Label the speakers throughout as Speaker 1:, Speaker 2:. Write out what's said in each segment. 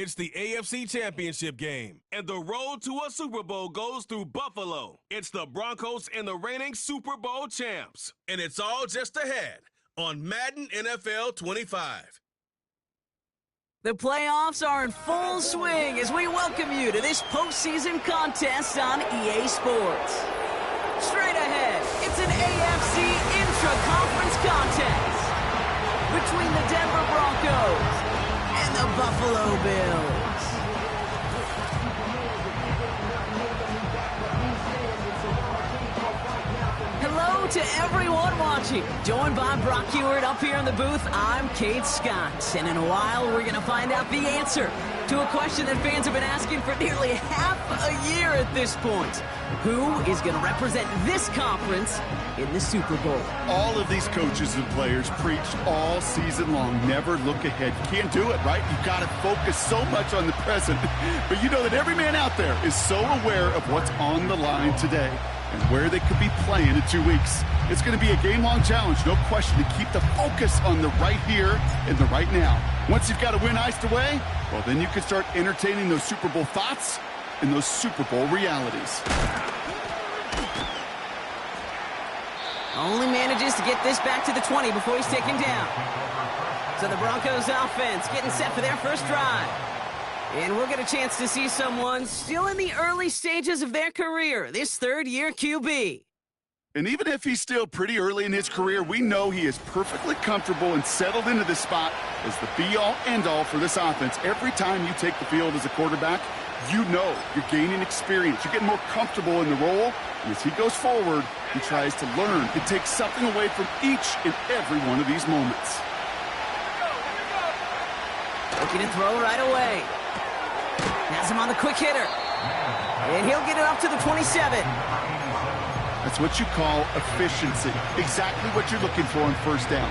Speaker 1: It's the AFC Championship game, and the road to a Super Bowl goes through Buffalo. It's the Broncos and the reigning Super Bowl champs, and it's all just ahead on Madden NFL 25.
Speaker 2: The playoffs are in full swing as we welcome you to this postseason contest on EA Sports. Straight ahead, it's an AFC intra-conference contest between the Denver Broncos and the Buffalo Bills. Hello to everyone watching. Joined by Brock Ewart up here in the booth, I'm Kate Scott. And in a while, we're going to find out the answer to a question that fans have been asking for nearly half a year at this point. Who is going to represent this conference in the Super Bowl?
Speaker 3: All of these coaches and players preached all season long, never look ahead. You can't do it, right? You've got to focus so much on the present. But you know that every man out there is so aware of what's on the line today and where they could be playing in 2 weeks. It's going to be a game-long challenge, no question, to keep the focus on the right here and the right now. Once you've got a win iced away, well, then you can start entertaining those Super Bowl thoughts and those Super Bowl realities.
Speaker 2: Only manages to get this back to the 20 before he's taken down. So the Broncos offense getting set for their first drive. And we'll get a chance to see someone still in the early stages of their career, this third-year QB.
Speaker 3: And even if he's still pretty early in his career, we know he is perfectly comfortable and settled into this spot as the be-all, end-all for this offense. Every time you take the field as a quarterback, you know you're gaining experience. You're getting more comfortable in the role. And as he goes forward, he tries to learn and take something away from each and every one of these moments.
Speaker 2: Looking to throw right away. Has him on the quick hitter. And he'll get it up to the 27.
Speaker 3: That's what you call efficiency. Exactly what you're looking for on first down.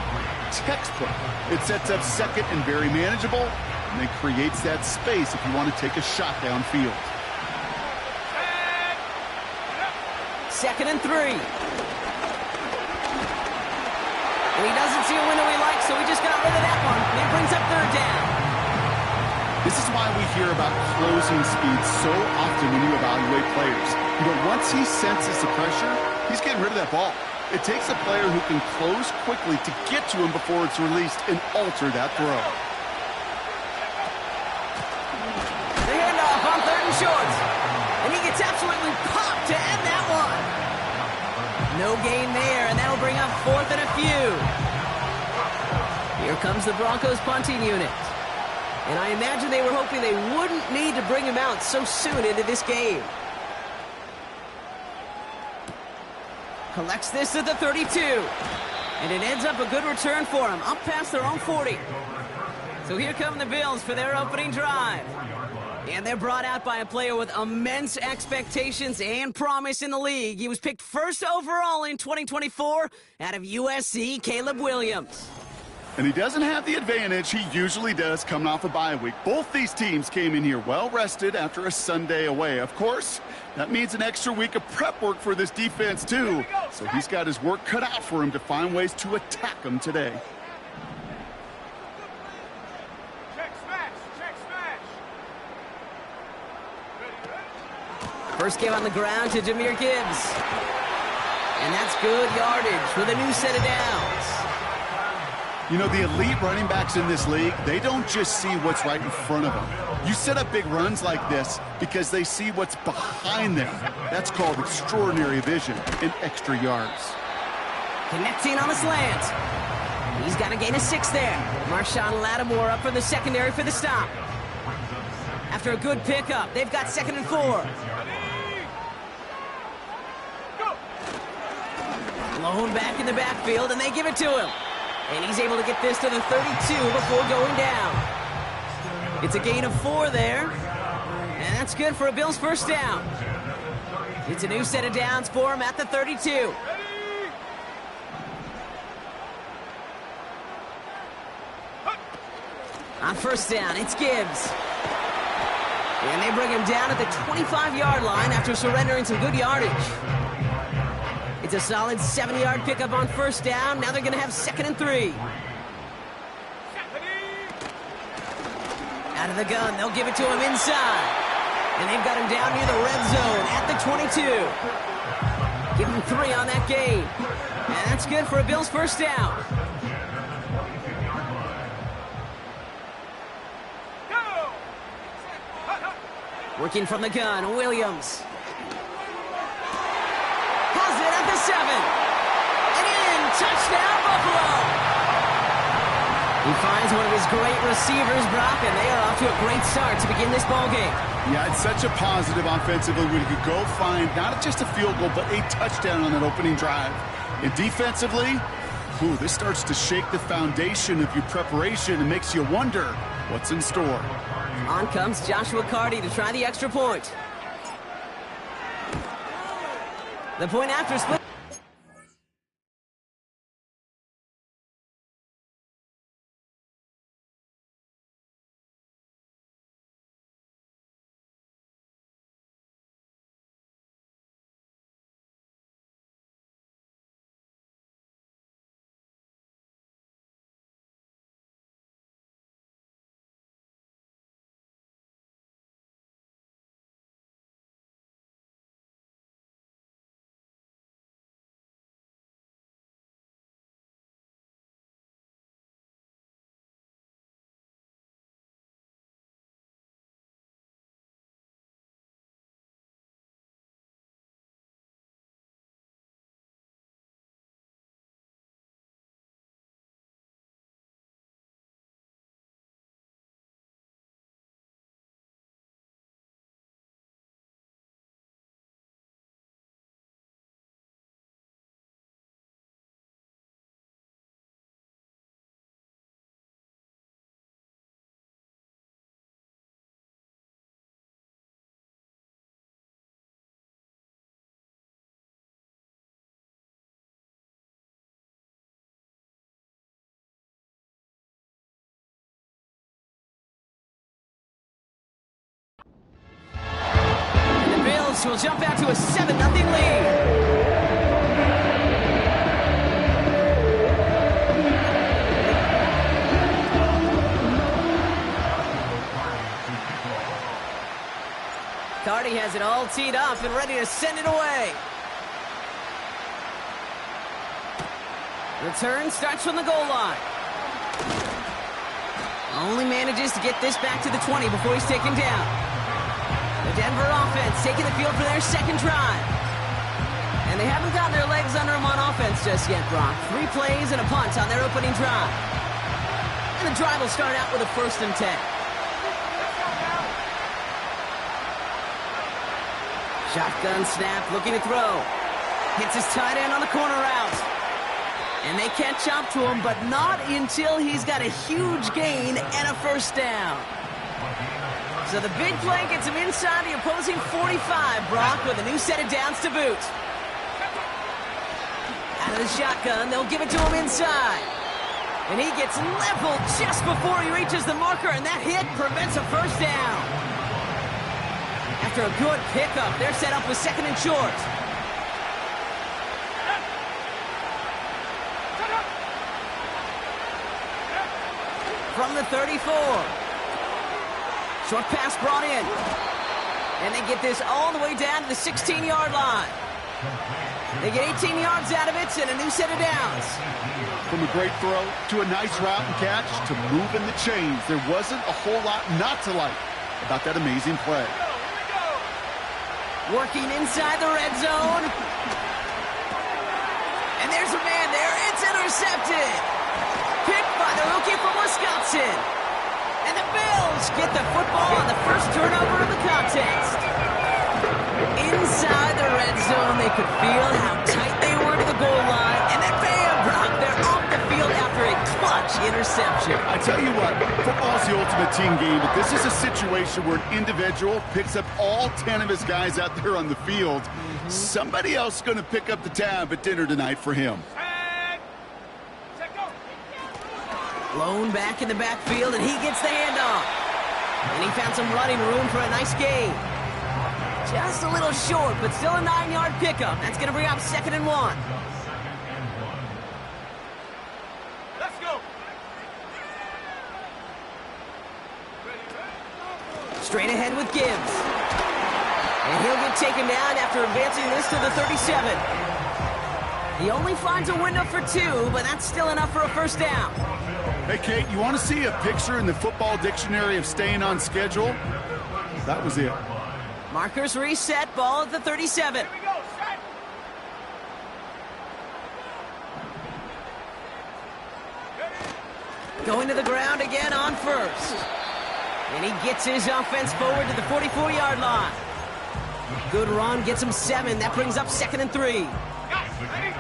Speaker 3: Textbook. It sets up second and very manageable, and then creates that space if you want to take a shot downfield.
Speaker 2: 2nd and 3. And he doesn't see a window he likes, so he just got rid of that one. And he brings up 3rd down.
Speaker 3: This is why we hear about closing speed so often when you evaluate players. You know, once he senses the pressure, he's getting rid of that ball. It takes a player who can close quickly to get to him before it's released and alter that throw.
Speaker 2: The handoff on 3rd and short. And he gets absolutely popped to end that one. No gain there, and that'll bring up 4th and a few. Here comes the Broncos punting unit. And I imagine they were hoping they wouldn't need to bring him out so soon into this game. Collects this at the 32. And it ends up a good return for him, up past their own 40. So here come the Bills for their opening drive. And they're brought out by a player with immense expectations and promise in the league. He was picked first overall in 2024 out of USC, Caleb Williams.
Speaker 3: And he doesn't have the advantage he usually does coming off a bye week. Both these teams came in here well-rested after a Sunday away. Of course, that means an extra week of prep work for this defense, too. So he's got his work cut out for him to find ways to attack them today.
Speaker 4: Check smash.
Speaker 2: First give on the ground to Jahmyr Gibbs. And that's good yardage with a new set of downs.
Speaker 3: You know, the elite running backs in this league, they don't just see what's right in front of them. You set up big runs like this because they see what's behind them. That's called extraordinary vision and extra yards.
Speaker 2: Connecting on a slant. He's got a gain of 6 there. Marshawn Lattimore up for the secondary for the stop. After a good pickup, they've got 2nd and 4. Blown back in the backfield, and they give it to him. And he's able to get this to the 32 before going down. It's a gain of 4 there. And that's good for a Bills first down. It's a new set of downs for him at the 32. On first down, it's Gibbs. And they bring him down at the 25-yard line after surrendering some good yardage. It's a solid 7-yard pickup on first down. Now they're going to have 2nd and 3. Out of the gun, they'll give it to him inside. And they've got him down near the red zone at the 22. Give him 3 on that game. And that's good for a Bills first down. Working from the gun, Williams. Has it at the 7. And in, touchdown, Buffalo. He finds one of his great receivers, Brock, and they are off to a great start to begin this ballgame.
Speaker 3: Yeah, it's such a positive offensively when you could go find not just a field goal, but a touchdown on that opening drive. And defensively, this starts to shake the foundation of your preparation and makes you wonder what's in store.
Speaker 2: On comes Joshua Carty to try the extra point. The point after split. Will jump out to a 7-0 lead. Carty has it all teed up and ready to send it away. Return starts from the goal line. Only manages to get this back to the 20 before he's taken down. The Denver offense taking the field for their second drive. And they haven't got their legs under them on offense just yet, Brock. 3 plays and a punt on their opening drive. And the drive will start out with a 1st and 10. Shotgun snap, looking to throw. Hits his tight end on the corner route. And they catch up to him, but not until he's got a huge gain and a 1st down. So the big play gets him inside the opposing 45, Brock, with a new set of downs to boot. Out of the shotgun, they'll give it to him inside. And he gets leveled just before he reaches the marker, and that hit prevents a 1st down. After a good pickup, they're set up with 2nd and short. From the 34. Short pass brought in. And they get this all the way down to the 16-yard line. They get 18 yards out of it and a new set of downs.
Speaker 3: From a great throw to a nice route and catch to moving the chains, there wasn't a whole lot not to like about that amazing play.
Speaker 2: Working inside the red zone. And there's a man there. It's intercepted. Picked by the rookie from Wisconsin. And the Bills get the football on the first turnover of the contest. Inside the red zone, they could feel how tight they were to the goal line. And then bam, Brock, they're off the field after a clutch interception.
Speaker 3: I tell you what, football's the ultimate team game, but this is a situation where an individual picks up all 10 of his guys out there on the field. Somebody else is going to pick up the tab at dinner tonight for him.
Speaker 2: Blown back in the backfield, and he gets the handoff. And he found some running room for a nice gain. Just a little short, but still a 9-yard pickup. That's going to bring up 2nd and 1.
Speaker 4: Let's go.
Speaker 2: Straight ahead with Gibbs. And he'll get taken down after advancing this to the 37. He only finds a window for 2, but that's still enough for a first down.
Speaker 3: Hey, Kate, you want to see a picture in the football dictionary of staying on schedule? That was it.
Speaker 2: Markers reset, ball at the 37.
Speaker 4: Here we go, set.
Speaker 2: Going to the ground again on first. And he gets his offense forward to the 44-yard line. Good run, gets him 7. That brings up 2nd and 3.
Speaker 4: Guys, ready?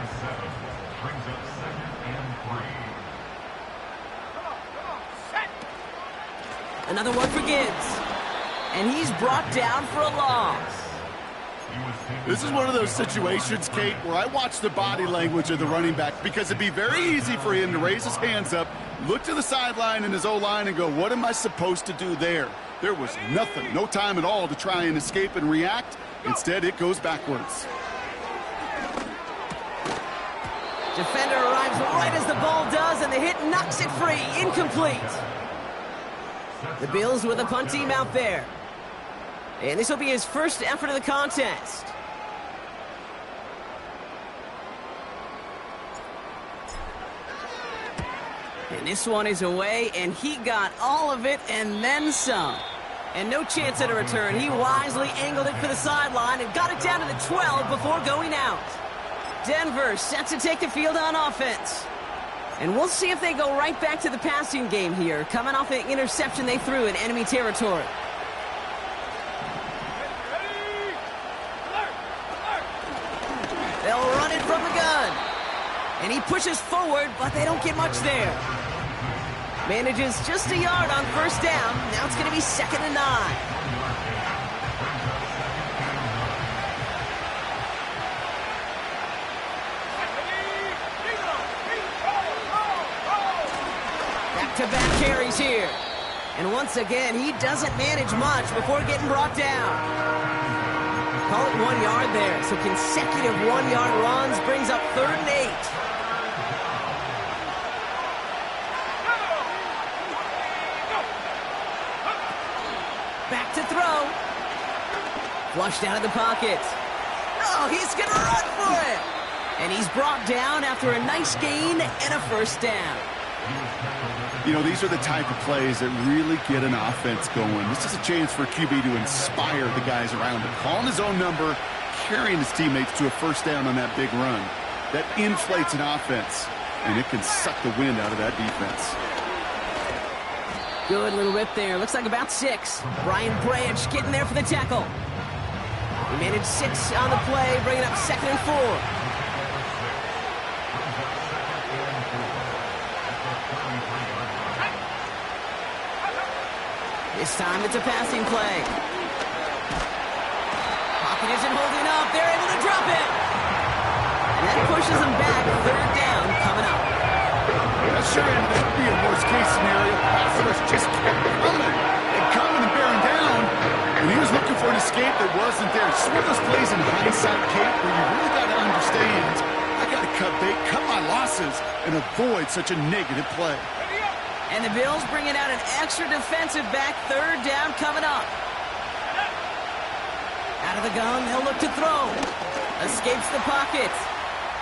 Speaker 4: Come on, set.
Speaker 2: Another one for Gibbs. And he's brought down for a loss.
Speaker 3: This is one of those situations, Kate, where I watch the body language of the running back because it'd be very easy for him to raise his hands up, look to the sideline in his O-line and go, what am I supposed to do there? There was nothing, no time at all to try and escape and react. Instead, it goes backwards.
Speaker 2: Defender arrives right as the ball does, and the hit knocks it free. Incomplete. The Bills with a punt team out there. And this will be his first effort of the contest. And this one is away, and he got all of it and then some. And no chance at a return. He wisely angled it for the sideline and got it down to the 12 before going out. Denver set to take the field on offense. And we'll see if they go right back to the passing game here, coming off the interception they threw in enemy territory.
Speaker 4: Ready? Alert! Alert!
Speaker 2: They'll run it from the gun. And he pushes forward, but they don't get much there. Manages just a yard on first down. Now it's going to be 2nd and 9. Back-to-back carries here. And once again, he doesn't manage much before getting brought down. Call it 1 yard there. So consecutive 1-yard runs brings up 3rd and 8. Back to throw. Flushed out of the pocket. Oh, he's going to run for it. And he's brought down after a nice gain and a first down.
Speaker 3: You know, these are the type of plays that really get an offense going. This is a chance for QB to inspire the guys around him. Calling his own number, carrying his teammates to a first down on that big run. That inflates an offense, and it can suck the wind out of that defense.
Speaker 2: Good little rip there. Looks like about 6. Brian Branch getting there for the tackle. He managed 6 on the play, bringing up 2nd and 4. This time it's a passing play. Pocket isn't holding up. They're able to drop it. And that pushes them back. 3rd down coming up.
Speaker 3: That sure ended up being a worst-case scenario. Passers just kept coming and bearing down. And he was looking for an escape that wasn't there. It's one of those plays in hindsight, Kate, where you really got to understand, I got to cut bait, cut my losses, and avoid such a negative play.
Speaker 2: And the Bills bringing out an extra defensive back. 3rd down coming up. Out of the gun, they'll look to throw. Escapes the pocket.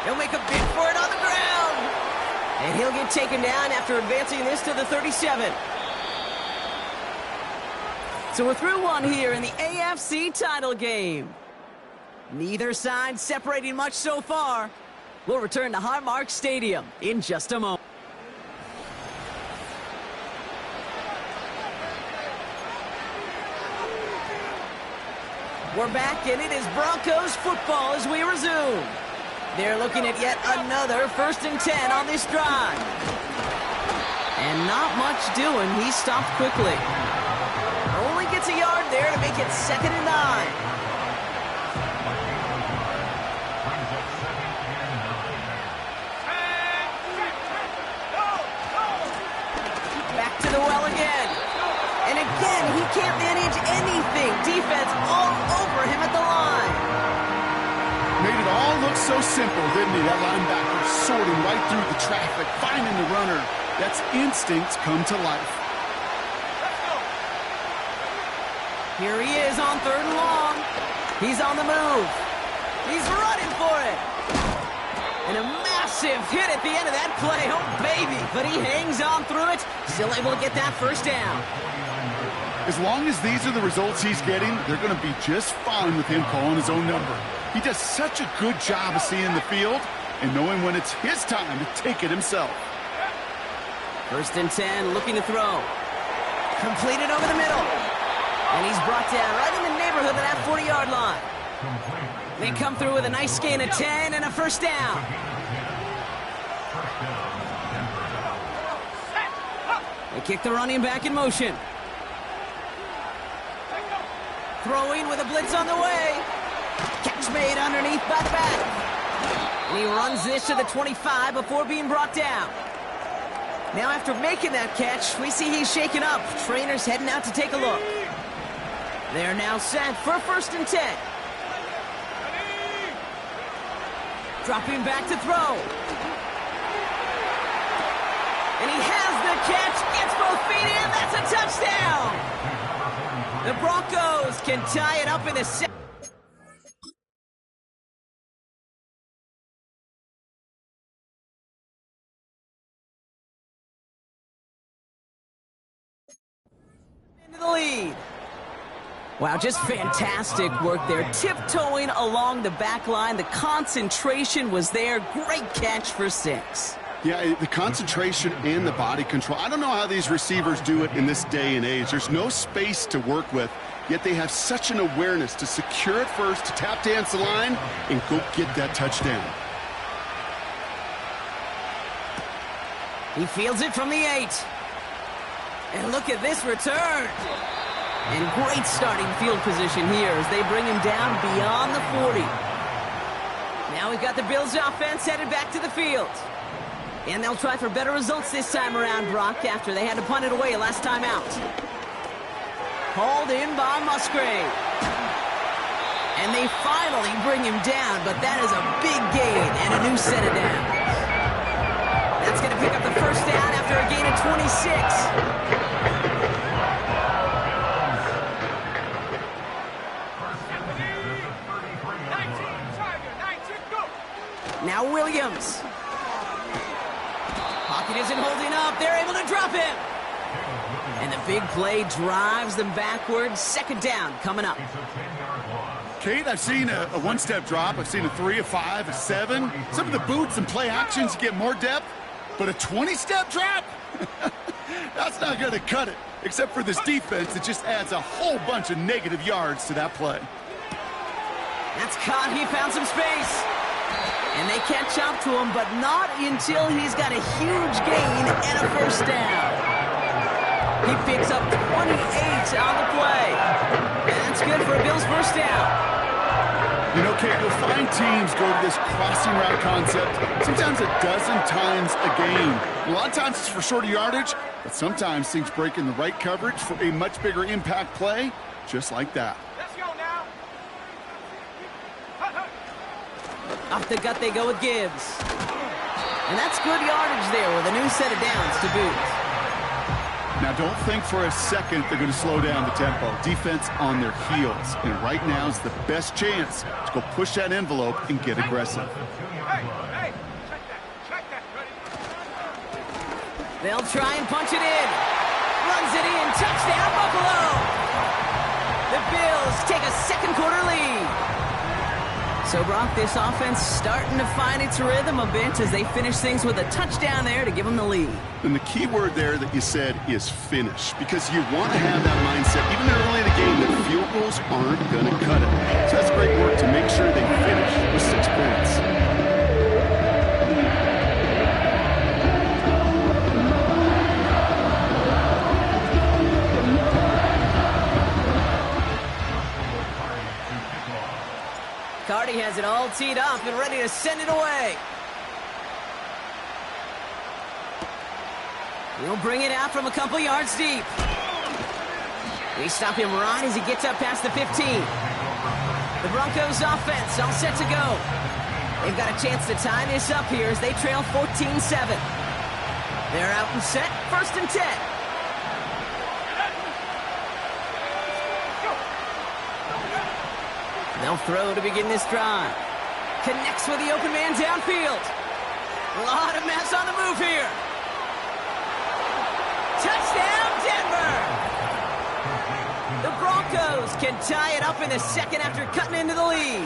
Speaker 2: He'll make a bid for it on the ground. And he'll get taken down after advancing this to the 37. So we're through one here in the AFC title game. Neither side separating much so far. We'll return to Highmark Stadium in just a moment. We're back, and it is Broncos football as we resume. They're looking at yet another 1st and 10 on this drive. And not much doing. He stopped quickly. Only gets a yard there to make it 2nd and 9. Back to the well again. And again, he can't manage anything. Defense all over him at the line.
Speaker 3: Made it all look so simple, didn't he? That linebacker sorting right through the traffic, finding the runner. That's instincts come to life.
Speaker 2: Here he is on 3rd and long. He's on the move. He's running for it. And a massive hit at the end of that play. Oh, baby. But he hangs on through it. Still able to get that first down.
Speaker 3: As long as these are the results he's getting, they're going to be just fine with him calling his own number. He does such a good job of seeing the field and knowing when it's his time to take it himself.
Speaker 2: 1st and 10, looking to throw. Completed over the middle. And he's brought down right in the neighborhood of that 40-yard line. They come through with a nice gain of 10 and a first down. They kick the running back in motion. Throwing with a blitz on the way. Catch made underneath by the back. And he runs this to the 25 before being brought down. Now after making that catch, we see he's shaken up. Trainer's heading out to take a look. They're now set for 1st and 10. Dropping back to throw. And he has the catch, gets both feet in, that's a touchdown! The Broncos can tie it up in the second. Into the lead. Wow, just fantastic work there. Tiptoeing along the back line. The concentration was there. Great catch for 6.
Speaker 3: Yeah, the concentration and the body control. I don't know how these receivers do it in this day and age. There's no space to work with, yet they have such an awareness to secure it first, to tap dance the line, and go get that touchdown.
Speaker 2: He fields it from the 8. And look at this return. And great starting field position here as they bring him down beyond the 40. Now we've got the Bills offense headed back to the field. And they'll try for better results this time around, Brock, after they had to punt it away last time out. Hauled in by Musgrave. And they finally bring him down, but that is a big gain and a new set of downs. That's going to pick up the first down after a gain of 26. Now Williams. Pocket isn't holding up. They're able to drop him. And the big play drives them backwards. 2nd down coming up.
Speaker 3: Kate, I've seen a one-step drop. I've seen a 3, a 5, a 7. Some of the boots and play actions get more depth. But a 20-step drop? That's not going to cut it. Except for this defense, it just adds a whole bunch of negative yards to that play.
Speaker 2: That's caught. He found some space. And they catch up to him, but not until he's got a huge gain and a first down. He picks up 28 on the play. And that's good for a Bills first down.
Speaker 3: You know, Kate, you'll find teams go to this crossing route concept sometimes a dozen times a game. A lot of times it's for shorter yardage, but sometimes things break in the right coverage for a much bigger impact play, just like that.
Speaker 4: Let's go now.
Speaker 2: Off the gut they go with Gibbs. And that's good yardage there with a new set of downs to boot.
Speaker 3: Now, don't think for a second they're going to slow down the tempo. Defense on their heels. And right now is the best chance to go push that envelope and get aggressive.
Speaker 4: Hey, check that, ready?
Speaker 2: They'll try and punch it in. Runs it in. Touchdown, Buffalo. The Bills take a second quarter lead. So, Brock, this offense starting to find its rhythm a bit as they finish things with a touchdown there to give them the lead.
Speaker 3: And the key word there that you said is finish, because you want to have that mindset, even early in the game, that field goals aren't going to cut it. So that's great work to make sure they finish with 6 points.
Speaker 2: Cardi has it all teed up and ready to send it away. He'll bring it out from a couple yards deep. They stop him right as he gets up past the 15. The Broncos offense all set to go. They've got a chance to tie this up here as they trail 14-7. They're out and set, 1st and 10. They'll throw to begin this drive. Connects with the open man downfield. A lot of mess on the move here. Touchdown, Denver! The Broncos can tie it up in the second after cutting into the lead.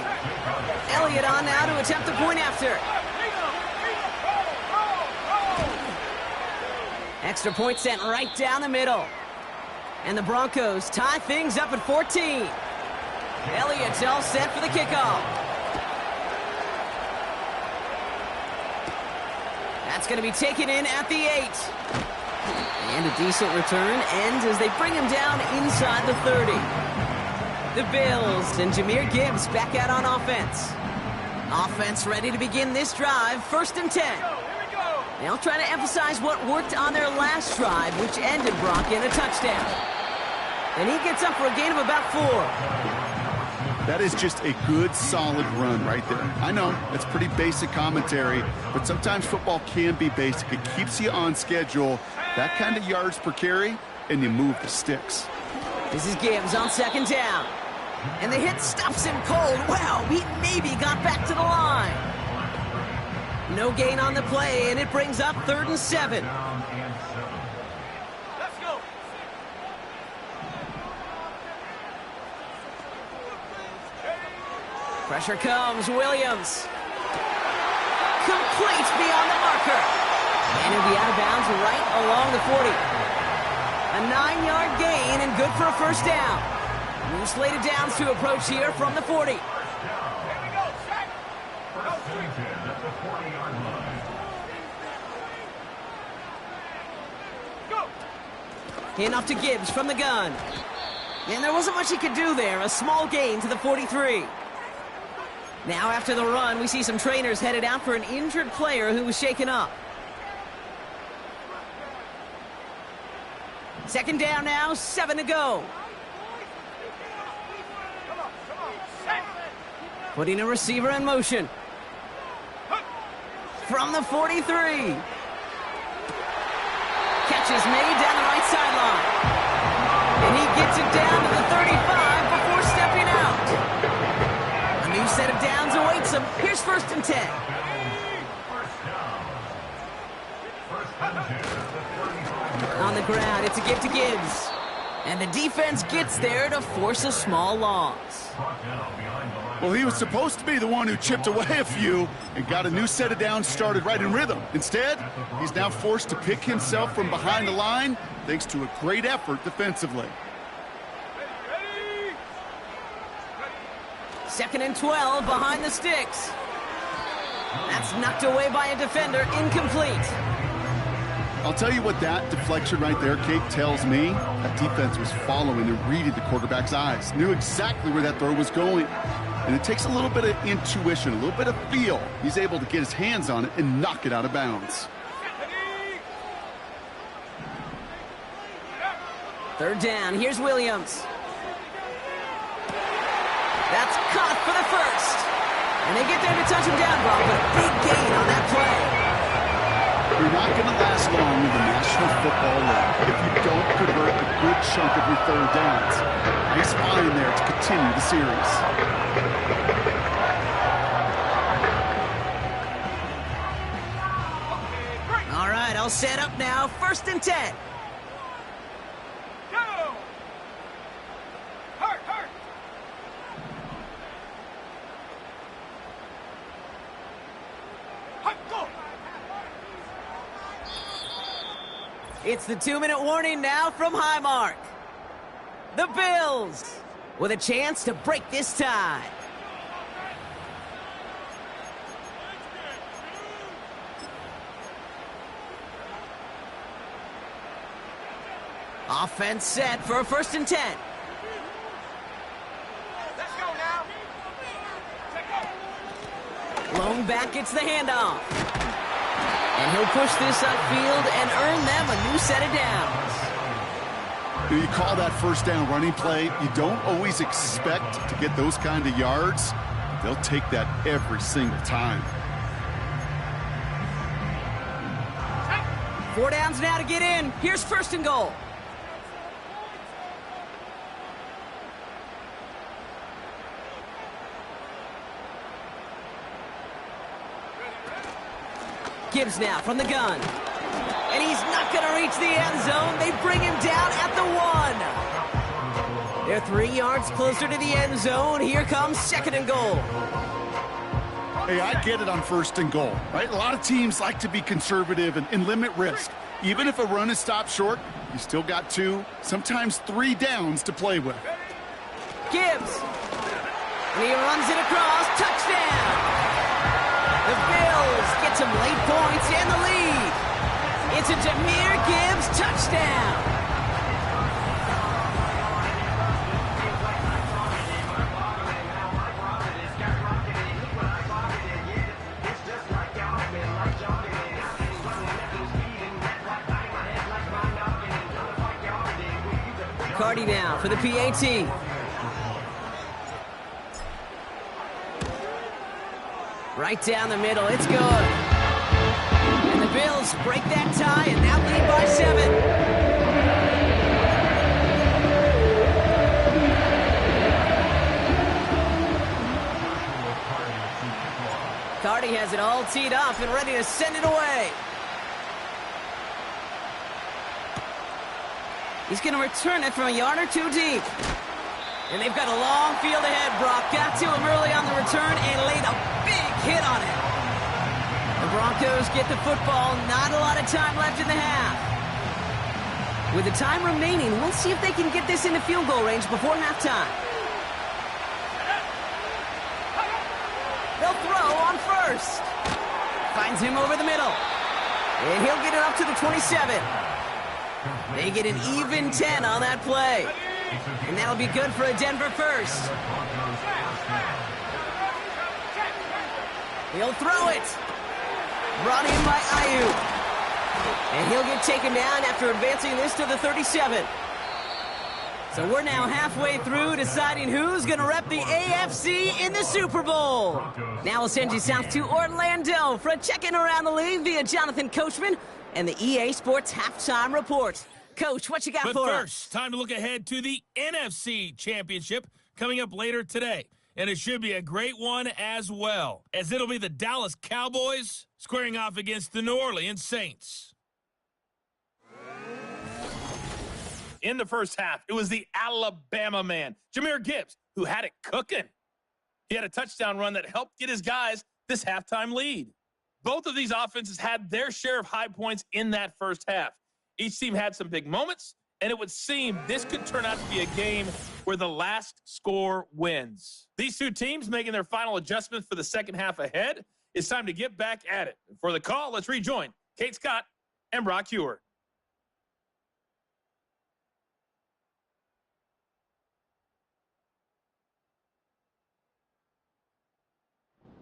Speaker 2: Elliott on now to attempt the point after. Extra point sent right down the middle. And the Broncos tie things up at 14. Elliott's all set for the kickoff. That's going to be taken in at the 8. And a decent return ends as they bring him down inside the 30. The Bills and Jahmyr Gibbs back out on offense. Offense ready to begin this drive, 1st and 10. They'll try to emphasize what worked on their last drive, which ended Brock in a touchdown. And he gets up for a gain of about 4.
Speaker 3: That is just a good, solid run right there. I know, it's pretty basic commentary, but sometimes football can be basic. It keeps you on schedule, that kind of yards per carry, and you move the sticks.
Speaker 2: This is Gibbs on 2nd down. And the hit stops him cold. Wow, he maybe got back to the line. No gain on the play, and it brings up 3rd and 7.
Speaker 4: Let's go.
Speaker 2: Pressure comes, Williams. Complete beyond the marker. And he'll be out of bounds right along the 40. A 9-yard gain and good for a 1st down. New slated downs to approach here from the 40.
Speaker 4: Here we go. Set. Go street. Go.
Speaker 2: Enough to Gibbs from the gun. And there wasn't much he could do there. A small gain to the 43. Now after the run, we see some trainers headed out for an injured player who was shaken up. 2nd down now, 7 to go.
Speaker 4: Come on. Set.
Speaker 2: Putting a receiver in motion. From the 43. Catch is made down the right sideline. And he gets it down to the 35 before stepping out. A new set of downs awaits him. Here's 1st and 10. On the ground, it's a give to Gibbs. And the defense gets there to force a small loss.
Speaker 3: Well, he was supposed to be the one who chipped away a few and got a new set of downs started right in rhythm. Instead, he's now forced to pick himself from behind the line thanks to a great effort defensively.
Speaker 4: Ready.
Speaker 2: 2nd and 12 behind the sticks. That's knocked away by a defender, incomplete.
Speaker 3: I'll tell you what that deflection right there, Kate, tells me. That defense was following and reading the quarterback's eyes. Knew exactly where that throw was going. And it takes a little bit of intuition, a little bit of feel. He's able to get his hands on it and knock it out of bounds.
Speaker 2: 3rd down, here's Williams. That's caught for the 1st. And they get there to touch him down, Brock, but a big gain on that play.
Speaker 3: You're not going to last long in the National Football League if you don't convert a good chunk of your 3rd downs. Nice find there to continue the series.
Speaker 2: All right, all set up now. 1st and 10.
Speaker 4: Go. Hurt. Go.
Speaker 2: It's the 2-minute warning now from Highmark. The Bills with a chance to break this tie. Offense set for a 1st and 10.
Speaker 4: Let's go now.
Speaker 2: Lone back gets the handoff. And he'll push this upfield and earn them a new set of downs.
Speaker 3: You call that 1st down running play, you don't always expect to get those kind of yards. They'll take that every single time.
Speaker 2: 4 downs now to get in. Here's 1st and goal. Gibbs now from the gun. And he's not going to reach the end zone. They bring him down at the 1. They're 3 yards closer to the end zone. Here comes 2nd and goal.
Speaker 3: Hey, I get it on 1st and goal, right? A lot of teams like to be conservative and limit risk. Even if a run is stopped short, you still got 2, sometimes 3 downs to play with.
Speaker 2: Gibbs. And he runs it across. Touchdown. The Bills get some late points and the lead. It's a Jahmyr Gibbs touchdown. Cardi now for the PAT. Right down the middle, it's good. And the Bills break that tie and now lead by 7. Cardi has it all teed up and ready to send it away. He's going to return it from a yard or 2 deep. And they've got a long field ahead. Brock got to him early on the return and laid a big hit on it. The Broncos get the football. Not a lot of time left in the half. With the time remaining, we'll see if they can get this into field goal range before halftime. They'll throw on 1st. Finds him over the middle. And he'll get it up to the 27. They get an even 10 on that play. And that'll be good for a Denver 1st. He'll throw it. Brought in by Ayuk. And he'll get taken down after advancing this to the 37. So we're now halfway through deciding who's going to rep the AFC in the Super Bowl. Now we'll send you south to Orlando for a check-in around the league via Jonathan Coachman and the EA Sports Halftime Report. Coach, what you got for us?
Speaker 5: But first, time to look ahead to the NFC Championship coming up later today. And it should be a great one as well, as it'll be the Dallas Cowboys squaring off against the New Orleans Saints. In the first half, it was the Alabama man, Jahmyr Gibbs, who had it cooking. He had a touchdown run that helped get his guys this halftime lead. Both of these offenses had their share of high points in that first half. Each team had some big moments, and it would seem this could turn out to be a game where the last score wins. These two teams making their final adjustments for the second half ahead. It's time to get back at it. For the call, let's rejoin Kate Scott and Brock Heward.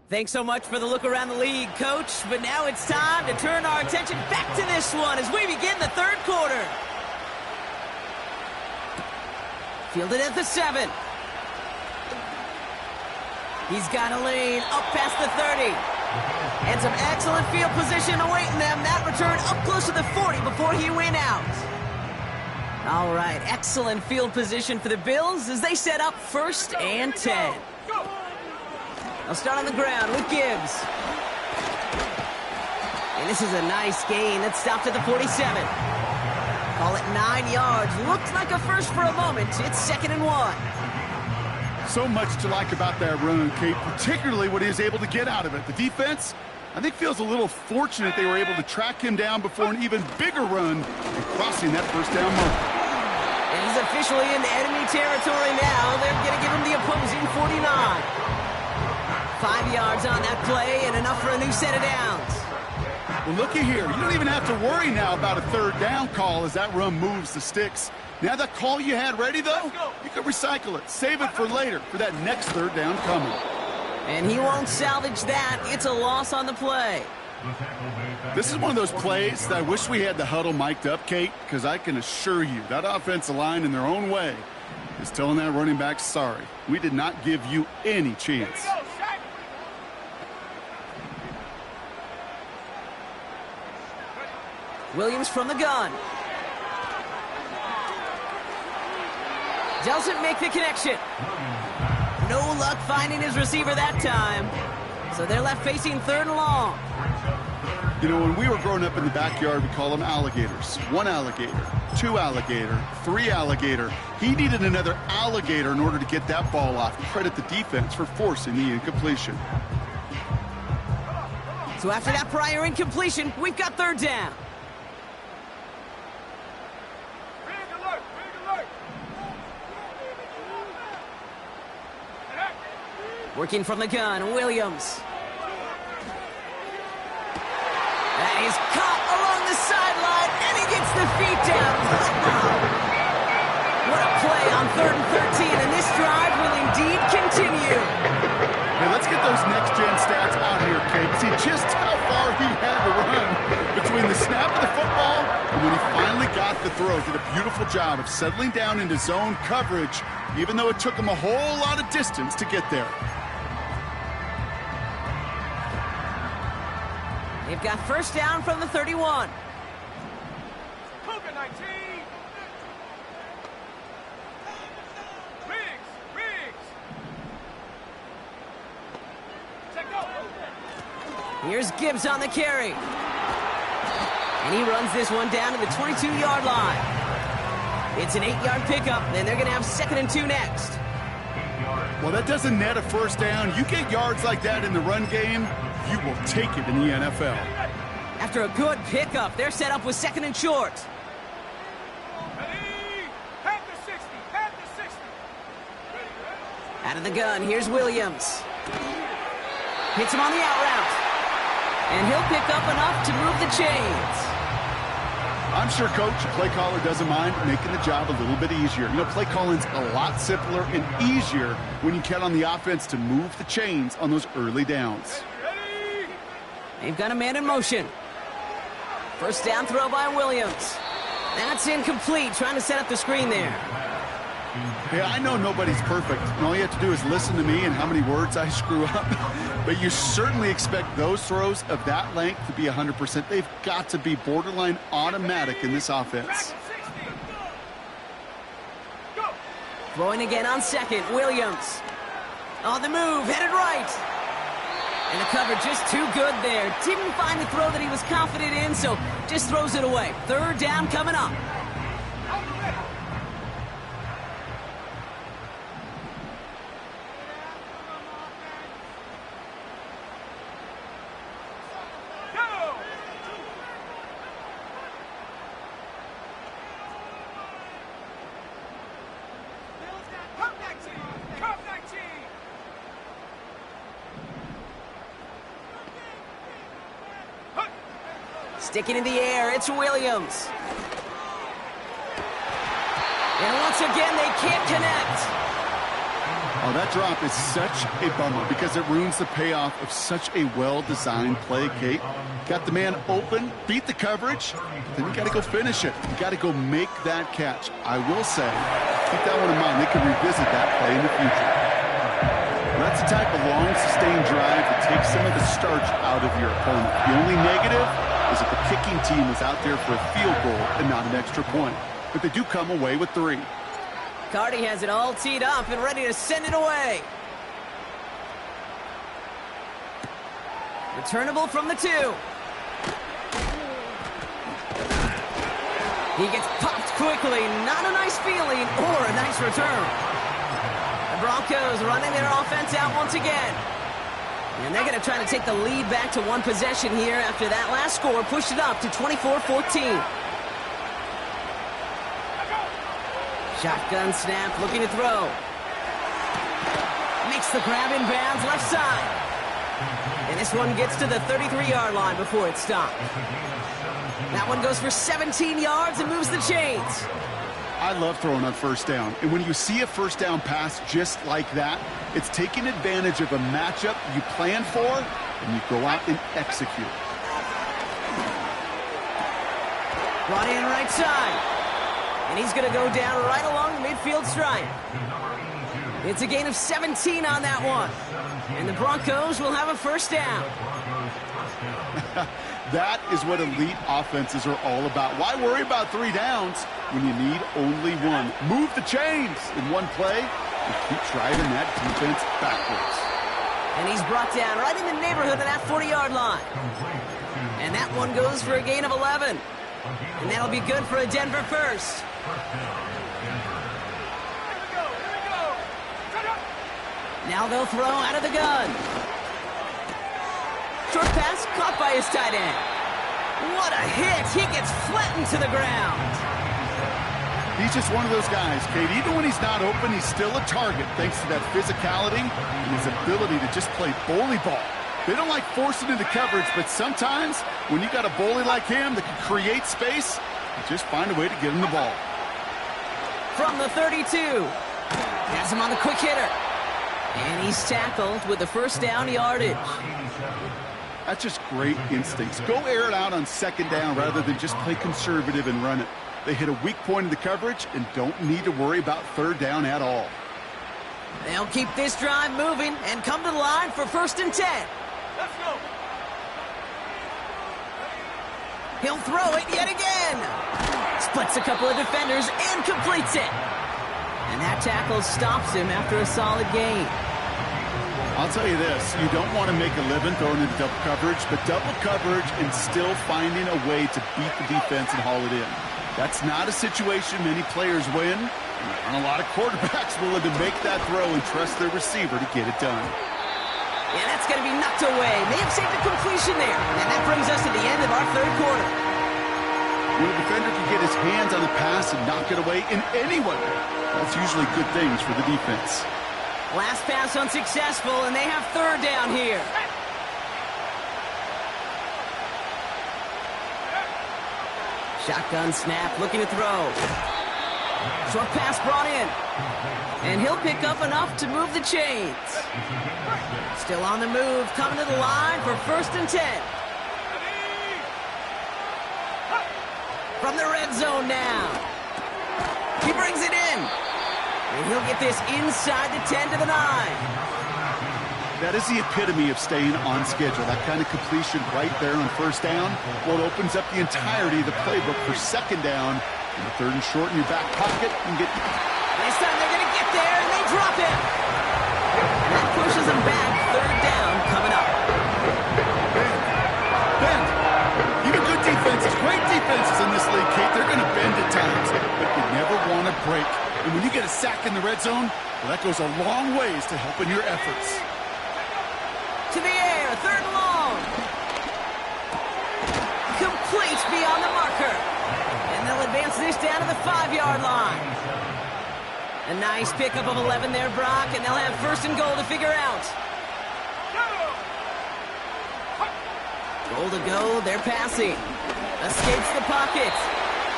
Speaker 2: Thanks so much for the look around the league, Coach. But now it's time to turn our attention back to this one as we begin the 3rd quarter. Fielded at the 7. He's got a lane up past the 30. And some excellent field position awaiting them. That return up close to the 40 before he went out. All right, excellent field position for the Bills as they set up 1st and 10. They'll start on the ground with Gibbs. And this is a nice gain that stopped at the 47. Call it 9 yards. Looked like a first for a moment. It's 2nd and 1.
Speaker 3: So much to like about that run, Kate, particularly what he was able to get out of it. The defense, I think, feels a little fortunate they were able to track him down before an even bigger run and crossing that 1st down mark.
Speaker 2: And he's officially in enemy territory now. They're going to give him the opposing 49. 5 yards on that play and enough for a new set of downs.
Speaker 3: Well, looky here. You don't even have to worry now about a 3rd down call as that run moves the sticks. Now that call you had ready, though, you can recycle it. Save it for later for that next 3rd down coming.
Speaker 2: And he won't salvage that. It's a loss on the play.
Speaker 3: This is one of those plays that I wish we had the huddle mic'd up, Kate, because I can assure you that offensive line in their own way is telling that running back, sorry, we did not give you any chance.
Speaker 2: Williams from the gun. Doesn't make the connection. No luck finding his receiver that time. So they're left facing 3rd and long.
Speaker 3: You know, when we were growing up in the backyard, we call them alligators. 1 alligator, 2 alligator, 3 alligator. He needed another alligator in order to get that ball off. Credit the defense for forcing the incompletion.
Speaker 2: So after that prior incompletion, we've got 3rd down.
Speaker 4: Big alert, big alert.
Speaker 2: Working from the gun, Williams. And he's caught along the sideline, and he gets the feet down. What a play on 3rd and 13, and this drive will indeed continue.
Speaker 3: Hey, let's get those next-gen stats out here, Kate. See just how far he had to run between the snap of the football and when he finally got the throw. Did a beautiful job of settling down into zone coverage, even though it took him a whole lot of distance to get there.
Speaker 2: They've got 1st down from the 31.
Speaker 4: Cougar 19. Riggs. Check out.
Speaker 2: Here's Gibbs on the carry. And he runs this one down to the 22-yard line. It's an 8-yard pickup, and they're going to have 2nd and 2 next.
Speaker 3: Well, that doesn't net a 1st down. You get yards like that in the run game, you will take it in the NFL.
Speaker 2: After a good pickup, they're set up with 2nd and short.
Speaker 4: Ready. Head to 60. Head to 60.
Speaker 2: Out of the gun, here's Williams. Hits him on the out route. And he'll pick up enough to move the chains.
Speaker 3: I'm sure Coach, play caller, doesn't mind making the job a little bit easier. You know, play calling's a lot simpler and easier when you count on the offense to move the chains on those early downs.
Speaker 2: They've got a man in motion. 1st down throw by Williams. That's incomplete, trying to set up the screen there.
Speaker 3: Yeah, I know nobody's perfect, and all you have to do is listen to me and how many words I screw up. But you certainly expect those throws of that length to be 100%. They've got to be borderline automatic in this offense.
Speaker 2: Throwing again on 2nd, Williams. On the move, headed right. And the cover just too good there. Didn't find the throw that he was confident in, so just throws it away. 3rd down coming up. Sticking in the air, it's Williams. And once again, they can't connect.
Speaker 3: Oh, that drop is such a bummer because it ruins the payoff of such a well-designed play, Kate. Got the man open, beat the coverage, then you got to go finish it. You got to go make that catch. I will say, keep that one in mind. They can revisit that play in the future. That's the type of long, sustained drive that takes some of the starch out of your opponent. The only negative is that the kicking team is out there for a field goal and not an extra point. But they do come away with 3.
Speaker 2: Carty has it all teed up and ready to send it away. Returnable from the 2. He gets popped quickly. Not a nice feeling or a nice return. The Broncos running their offense out once again. And they're going to try to take the lead back to 1 possession here after that last score pushed it up to 24-14. Shotgun snap, looking to throw. Makes the grab in bounds, left side. And this one gets to the 33-yard line before it's stopped. That one goes for 17 yards and moves the chains.
Speaker 3: I love throwing on 1st down. And when you see a 1st down pass just like that, it's taking advantage of a matchup you plan for, and you go out and execute.
Speaker 2: Brought in right side. And he's going to go down right along the midfield stripe. It's a gain of 17 on that one. And the Broncos will have a 1st down.
Speaker 3: That is what elite offenses are all about. Why worry about 3 downs when you need only 1? Move the chains in one play and keep driving that defense backwards.
Speaker 2: And he's brought down right in the neighborhood of that 40-yard line. And that one goes for a gain of 11. And that'll be good for a Denver first. Now they'll throw out of the gun. Short pass caught by his tight end. What a hit. He gets flattened to the ground.
Speaker 3: He's just one of those guys, Kate. Even when he's not open, he's still a target thanks to that physicality and his ability to just play bully ball. They don't like forcing into coverage, but sometimes when you got a bully like him that can create space, you just find a way to get him the ball.
Speaker 2: From the 32. Has him on the quick hitter. And he's tackled with the first down yardage.
Speaker 3: That's just great instincts. Go air it out on second down rather than just play conservative and run it. They hit a weak point in the coverage and don't need to worry about third down at all.
Speaker 2: They'll keep this drive moving and come to the line for 1st and 10.
Speaker 4: Let's go.
Speaker 2: He'll throw it yet again. Splits a couple of defenders and completes it. And that tackle stops him after a solid gain.
Speaker 3: I'll tell you this, you don't want to make a living throwing into double coverage, but double coverage and still finding a way to beat the defense and haul it in. That's not a situation many players win. There aren't a lot of quarterbacks willing to make that throw and trust their receiver to get it done.
Speaker 2: Yeah, that's going to be knocked away. May have saved a completion there. And that brings us to the end of our third quarter.
Speaker 3: When a defender can get his hands on the pass and knock it away in any way, that's usually good things for the defense.
Speaker 2: Last pass unsuccessful, and they have third down here. Shotgun snap, looking to throw. Short pass brought in. And he'll pick up enough to move the chains. Still on the move, coming to the line for 1st and 10. From the red zone now. He brings it in. And he'll get this inside the 10 to the 9.
Speaker 3: That is the epitome of staying on schedule. That kind of completion right there on 1st down. Well, it opens up the entirety of the playbook for 2nd down. And the 3rd and short in your back pocket. And get.
Speaker 2: This time they're going to get there, and they drop him. And that pushes them back. 3rd down coming up.
Speaker 3: Bend. Even good defenses, great defenses in this league, Kate, they're going to bend at times. But you never want to break. And when you get a sack in the red zone, well, that goes a long ways to helping your efforts.
Speaker 2: To the air, 3rd and long. Complete beyond the marker. And they'll advance this down to the 5-yard line. A nice pickup of 11 there, Brock, and they'll have 1st and goal to figure out. Goal to go, they're passing. Escapes the pocket.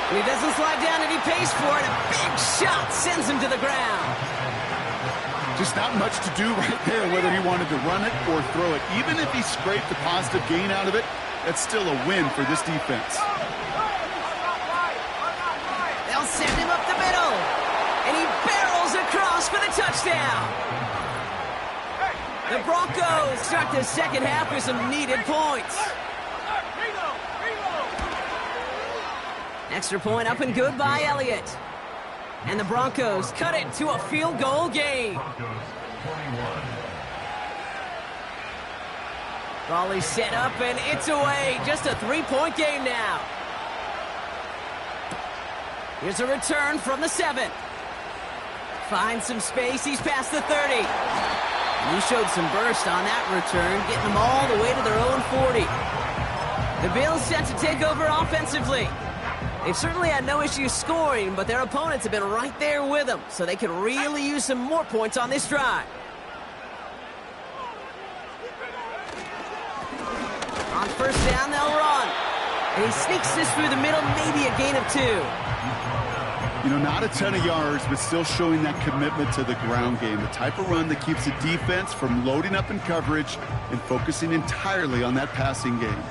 Speaker 2: And he doesn't slide down, and he pays for it. A big shot sends him to the ground.
Speaker 3: Just not much to do right there, whether he wanted to run it or throw it. Even if he scraped a positive gain out of it, that's still a win for this defense.
Speaker 2: They'll send him up the middle. And he barrels across for the touchdown. The Broncos start the 2nd half with some needed points. Extra point up and good by Elliott. And the Broncos cut it to a field goal game. Raleigh set up, and it's away. Just a 3-point game now. Here's a return from the 7. Finds some space. He's past the 30. And he showed some burst on that return, getting them all the way to their own 40. The Bills set to take over offensively. They've certainly had no issues scoring, but their opponents have been right there with them, so they could really use some more points on this drive. On 1st down, they'll run. And he sneaks this through the middle, maybe a gain of 2.
Speaker 3: You know, not a ton of yards, but still showing that commitment to the ground game. The type of run that keeps the defense from loading up in coverage and focusing entirely on that passing game.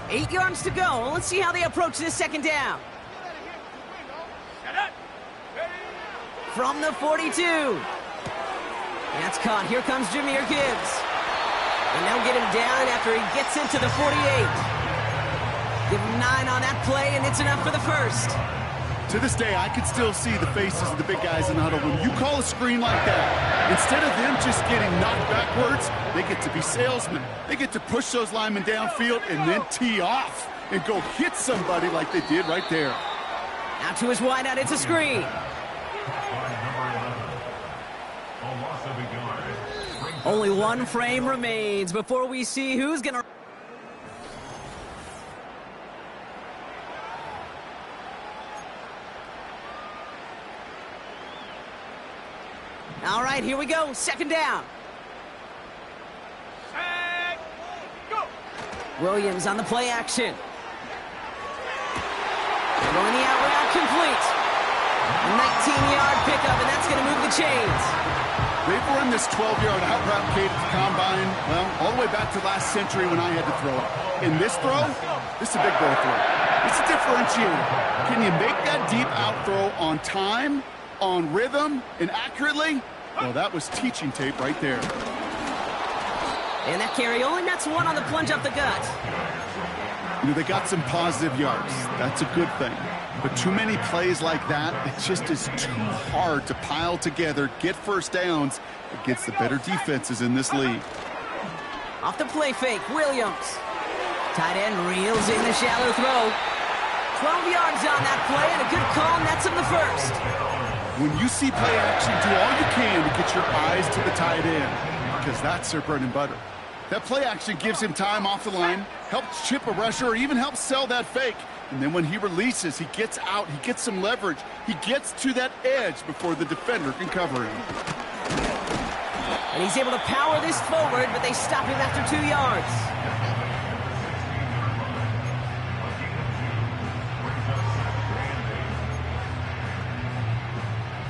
Speaker 2: 8 yards to go. Let's see how they approach this 2nd down. From the 42. That's caught. Here comes Jahmyr Gibbs. And they'll get him down after he gets into the 48. Give him 9 on that play, and it's enough for the first.
Speaker 3: To this day, I can still see the faces of the big guys in the huddle. When you call a screen like that, instead of them just getting knocked backwards, they get to be salesmen. They get to push those linemen downfield and then tee off and go hit somebody like they did right there.
Speaker 2: Out to his wideout, it's a screen. Only one frame remains before we see who's going to... All right, here we go. Second down.
Speaker 4: Set, go.
Speaker 2: Williams on the play action. Throwing the out route complete. A 19-yard pickup, and that's going to move the chains.
Speaker 3: They've run this 12-yard out route cadence at the combine, well, all the way back to last century when I had to throw it. In this throw, this is a big ball throw. It's a differentiator. Can you make that deep out throw on time, on rhythm, and accurately? Well, that was teaching tape right there.
Speaker 2: And that carry only nets one on the plunge up the gut.
Speaker 3: You know, they got some positive yards. That's a good thing. But too many plays like that, it just is too hard to pile together, get first downs against the better defenses in this league.
Speaker 2: Off the play fake, Williams. Tight end reels in the shallow throw. 12 yards on that play, and a good call nets him the first.
Speaker 3: When you see play action, do all you can to get your eyes to the tight end, because that's their bread and butter. That play action gives him time off the line, helps chip a rusher, or even helps sell that fake. And then when he releases, he gets out, he gets some leverage. He gets to that edge before the defender can cover him.
Speaker 2: And he's able to power this forward, but they stop him after 2 yards.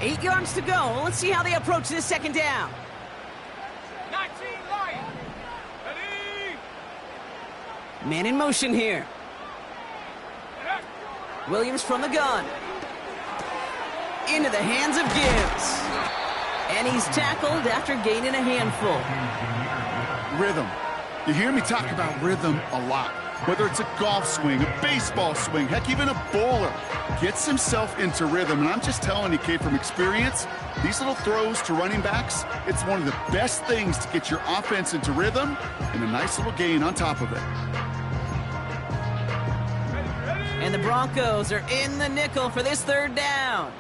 Speaker 2: Eight yards to go. Let's see how they approach this second down.
Speaker 4: 19 line. Ready.
Speaker 2: Man in motion here. Williams from the gun. Into the hands of Gibbs. And he's tackled after gaining a handful.
Speaker 3: Rhythm. You hear me talk about rhythm a lot. Whether it's a golf swing, a baseball swing, heck, even a bowler gets himself into rhythm. And I'm just telling you, kid, from experience, these little throws to running backs, it's one of the best things to get your offense into rhythm and a nice little gain on top of it.
Speaker 2: And the Broncos are in the nickel for this third down.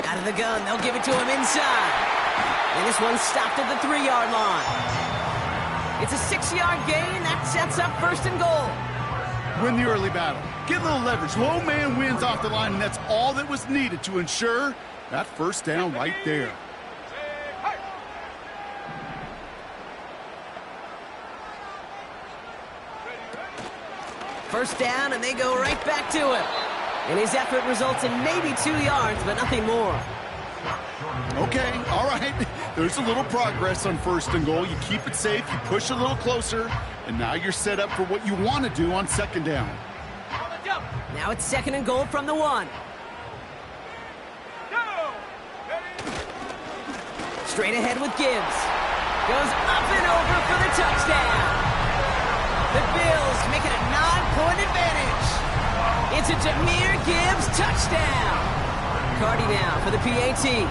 Speaker 2: Out of the gun, they'll give it to him inside. And this one's stopped at the 3-yard line. It's a 6-yard gain. That sets up first and goal.
Speaker 3: Win the early battle. Get a little leverage. Low man wins off the line, and that's all that was needed to ensure that first down right there.
Speaker 2: First down, and they go right back to him. And his effort results in maybe 2 yards, but nothing more.
Speaker 3: Okay, all right. There's a little progress on first and goal. You keep it safe, you push a little closer, and now you're set up for what you want to do on second down.
Speaker 2: Now it's second and goal from the 1. Straight ahead with Gibbs. Goes up and over for the touchdown. The Bills make it a 9-point advantage. It's a Jahmyr Gibbs touchdown. Cardi now for the PAT.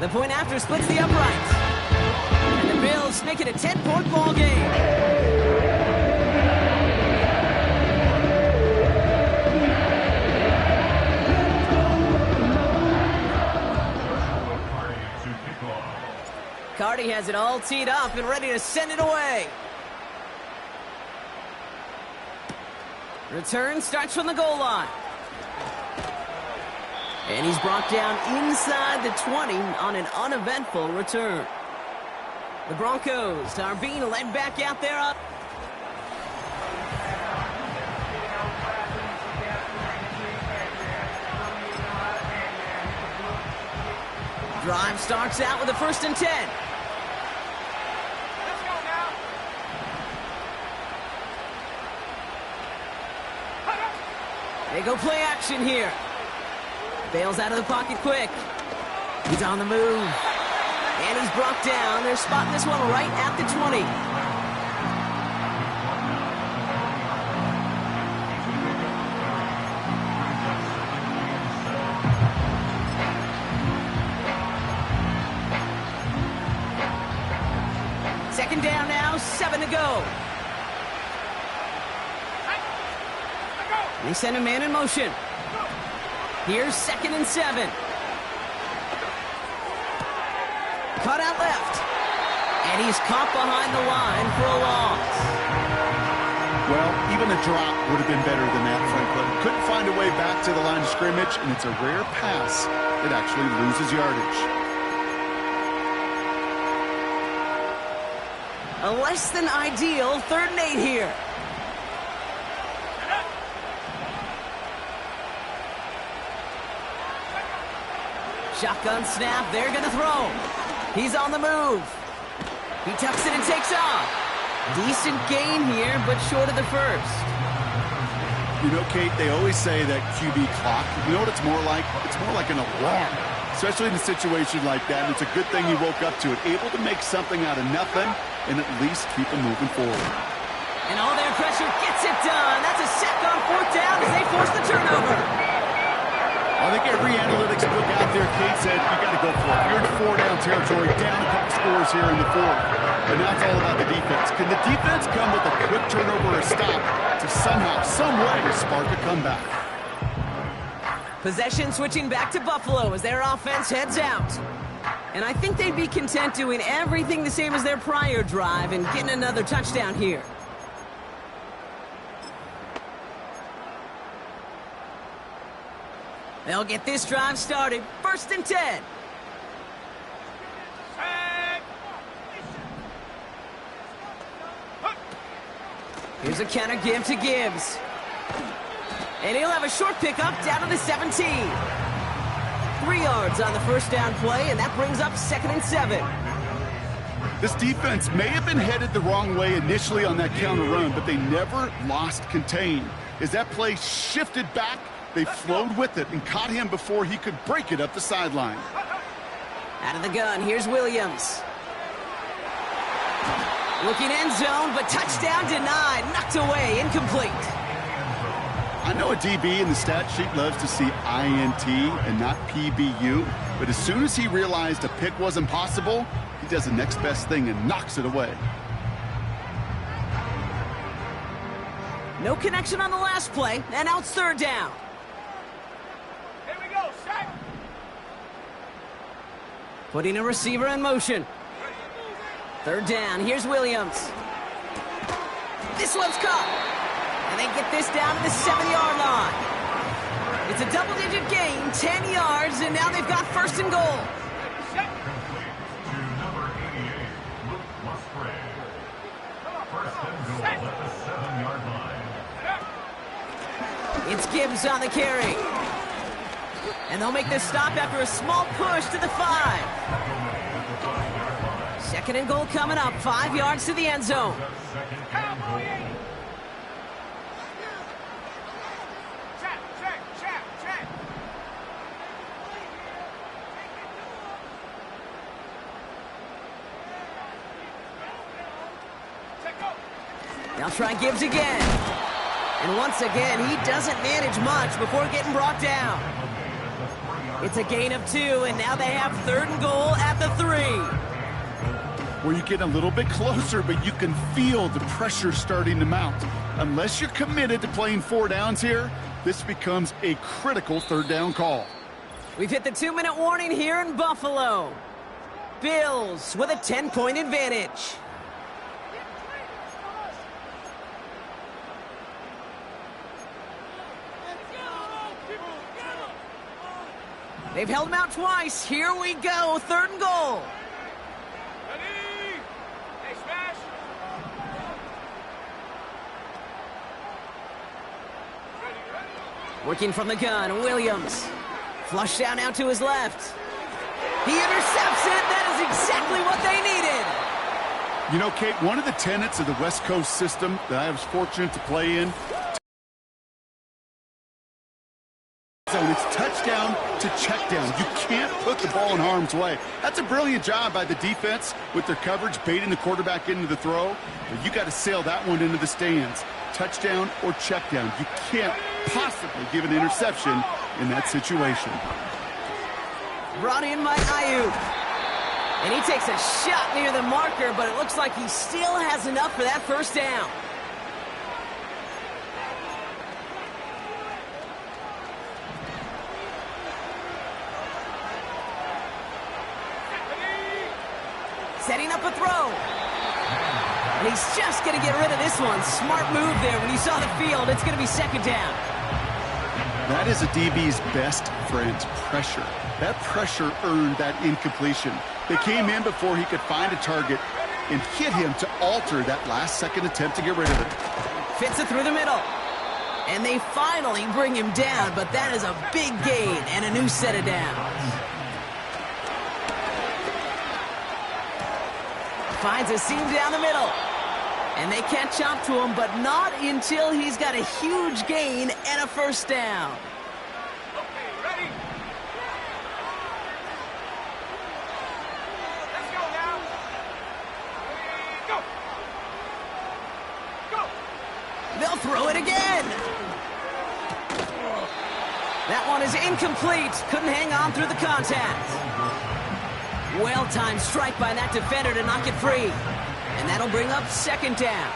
Speaker 2: The point after splits the uprights. And the Bills make it a 10-point ball game. Cardi has it all teed up and ready to send it away. Return starts from the goal line. And he's brought down inside the 20 on an uneventful return. The Broncos are being led back out there up. Drive starts out with a 1st and 10.
Speaker 4: Let's go now.
Speaker 2: They go play action here. Bails out of the pocket quick. He's on the move. And he's brought down. They're spotting this one right at the 20. They send a man in motion. Here's 2nd and 7. Cut out left. And he's caught behind the line for a loss.
Speaker 3: Well, even a drop would have been better than that, Franklin. Couldn't find a way back to the line of scrimmage, and it's a rare pass that actually loses yardage.
Speaker 2: A less than ideal 3rd and 8 here. Shotgun snap, they're going to throw. He's on the move. He tucks it and takes off. Decent gain here, but short of the first.
Speaker 3: You know, Kate, they always say that QB clock, you know what it's more like? It's more like an alarm, especially in a situation like that. And it's a good thing he woke up to it, able to make something out of nothing and at least keep him moving forward.
Speaker 2: And all their pressure gets it done. That's a sack on 4th down as they force the turnover.
Speaker 3: I think every analytics book out there, Kate said, you got to go for it. You're in 4-down territory, down a couple scores here in the 4th. But now it's all about the defense. Can the defense come with a quick turnover or stop to somehow, some way, spark a comeback?
Speaker 2: Possession switching back to Buffalo as their offense heads out. And I think they'd be content doing everything the same as their prior drive and getting another touchdown here. They'll get this drive started. 1st and 10. Here's a counter give to Gibbs. And he'll have a short pickup down to the 17. 3 yards on the 1st down play, and that brings up 2nd and 7.
Speaker 3: This defense may have been headed the wrong way initially on that counter run, but they never lost contain. As that play shifted back, they flowed with it and caught him before he could break it up the sideline.
Speaker 2: Out of the gun, here's Williams. Looking end zone, but touchdown denied. Knocked away, incomplete.
Speaker 3: I know a DB in the stat sheet loves to see INT and not PBU, but as soon as he realized a pick wasn't possible, he does the next best thing and knocks it away.
Speaker 2: No connection on the last play, and now it's 3rd down.
Speaker 4: Here we go, sack.
Speaker 2: Putting a receiver in motion. 3rd down, here's Williams. This one's caught. And they get this down to the 7-yard line. It's a double-digit gain, 10 yards, and now they've got 1st and goal. It's Gibbs on the carry. And they'll make this stop after a small push to the 5. 2nd and goal coming up, 5 yards to the end zone. They'll try Gibbs again. And once again, he doesn't manage much before getting brought down. It's a gain of 2, and now they have 3rd and goal at the 3.
Speaker 3: Where you get a little bit closer, but you can feel the pressure starting to mount. Unless you're committed to playing 4 downs here, this becomes a critical 3rd down call.
Speaker 2: We've hit the 2-minute warning here in Buffalo. Bills with a 10-point advantage. They've held him out twice. Here we go, 3rd and goal.
Speaker 4: Ready? Hey, smash.
Speaker 2: Working from the gun, Williams. Flush down out to his left. He intercepts it. That is exactly what they needed.
Speaker 3: You know, Kate, one of the tenets of the West Coast system that I was fortunate to play in, so it's touchdown to check down. You can't put the ball in harm's way. That's a brilliant job by the defense with their coverage, baiting the quarterback into the throw. But you got to sail that one into the stands. Touchdown or check down. You can't possibly give an interception in that situation.
Speaker 2: Brought in by Ayuk. And he takes a shot near the marker, but it looks like he still has enough for that 1st down. Setting up a throw. And he's just going to get rid of this one. Smart move there. When you saw the field, it's going to be second down.
Speaker 3: That is a DB's best friend, pressure. That pressure earned that incompletion. They came in before he could find a target and hit him to alter that last-second attempt to get rid of it.
Speaker 2: Fits it through the middle. And they finally bring him down, but that is a big gain and a new set of downs. Finds a seam down the middle. And they catch up to him, but not until he's got a huge gain and a first down.
Speaker 4: Okay, ready? Let's go now. Go. Go.
Speaker 2: They'll throw it again. That one is incomplete. Couldn't hang on through the contact. Well-timed strike by that defender to knock it free. And that'll bring up second down.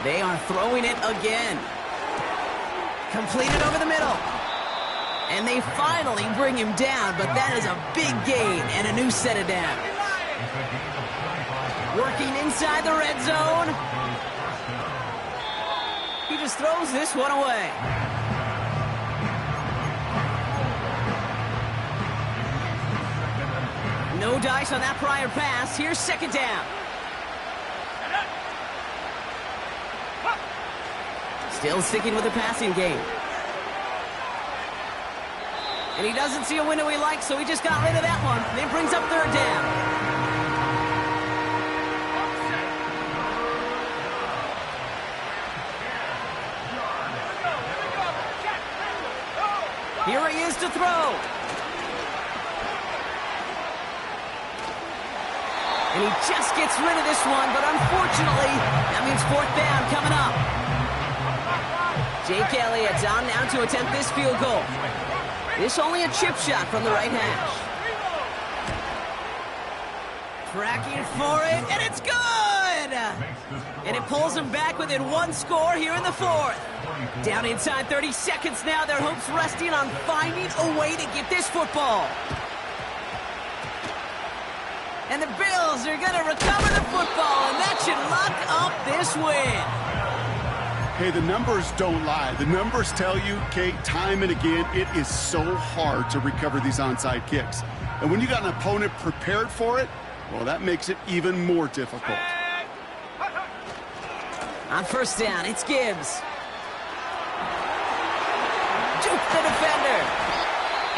Speaker 2: They are throwing it again. Completed over the middle. And they finally bring him down, but that is a big gain and a new set of downs. Working inside the red zone. He just throws this one away. No dice on that prior pass. Here's second down. Still sticking with the passing game. And he doesn't see a window he likes, so he just got rid of that one. And it brings up third down. Here he is to throw. And he just gets rid of this one, but unfortunately, that means fourth down coming up. Jake Elliott's on now to attempt this field goal. This only a chip shot from the right hash. Tracking for it, and it's good! And it pulls him back within one score here in the fourth. Down inside 30 seconds now, their hopes resting on finding a way to get this football. And the Bills are going to recover the football, and that should lock up this win.
Speaker 3: Hey, the numbers don't lie. The numbers tell you, Kate, time and again, it is so hard to recover these onside kicks. And when you got an opponent prepared for it, well, that makes it even more difficult.
Speaker 2: On first down, it's Gibbs. Juke the defender.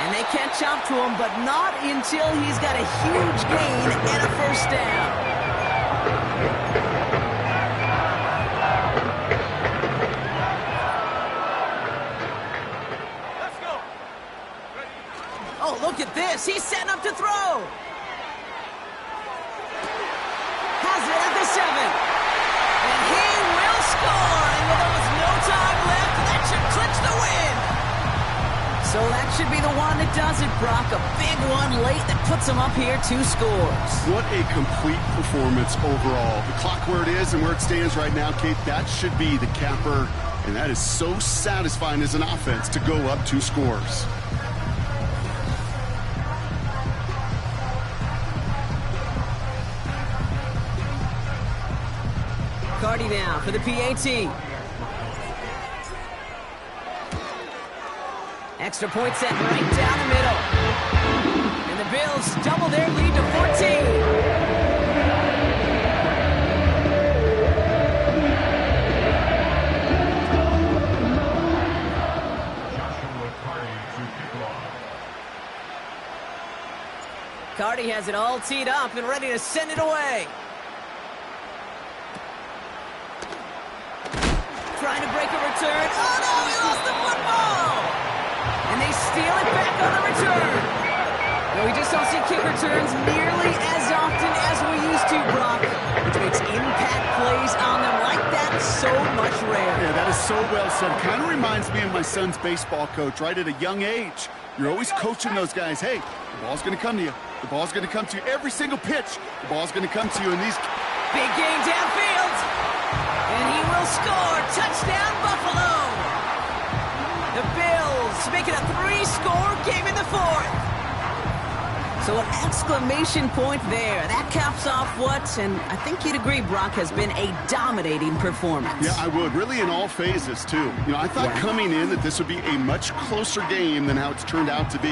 Speaker 2: And they catch up to him, but not until he's got a huge gain and a first down.
Speaker 4: Let's go.
Speaker 2: Oh, look at this. He's setting up to throw. Has it at the 7. And he will score. And with almost no time left, that should clinch the win. So that should be the one that does it, Brock. A big one late that puts him up here 2 scores.
Speaker 3: What a complete performance overall. The clock where it is and where it stands right now, Kate, that should be the capper. And that is so satisfying as an offense to go up 2 scores.
Speaker 2: Cardi now for the PAT. Extra point set right down the middle. And the Bills double their lead to 14. Cardi has it all teed up and ready to send it away. Trying to break a return. Oh no, he lost the football! And they steal it back on the return. No, we just don't see kick returns nearly as often as we used to, Brock, which makes impact plays on them like that so much rarer.
Speaker 3: Yeah, that is so well said. Kind of reminds me of my son's baseball coach, right? At a young age, you're always coaching those guys. Hey, the ball's going to come to you. The ball's going to come to you. Every single pitch, the ball's going to come to you. And these
Speaker 2: big gain downfield. And he will score. Touchdown, Buffalo. to make it a 3-score game in the fourth. So an exclamation point there. That caps off what, and I think you'd agree, Brock, has been a dominating performance.
Speaker 3: Yeah, I would. Really in all phases, too. I thought coming in that this would be a much closer game than how it's turned out to be.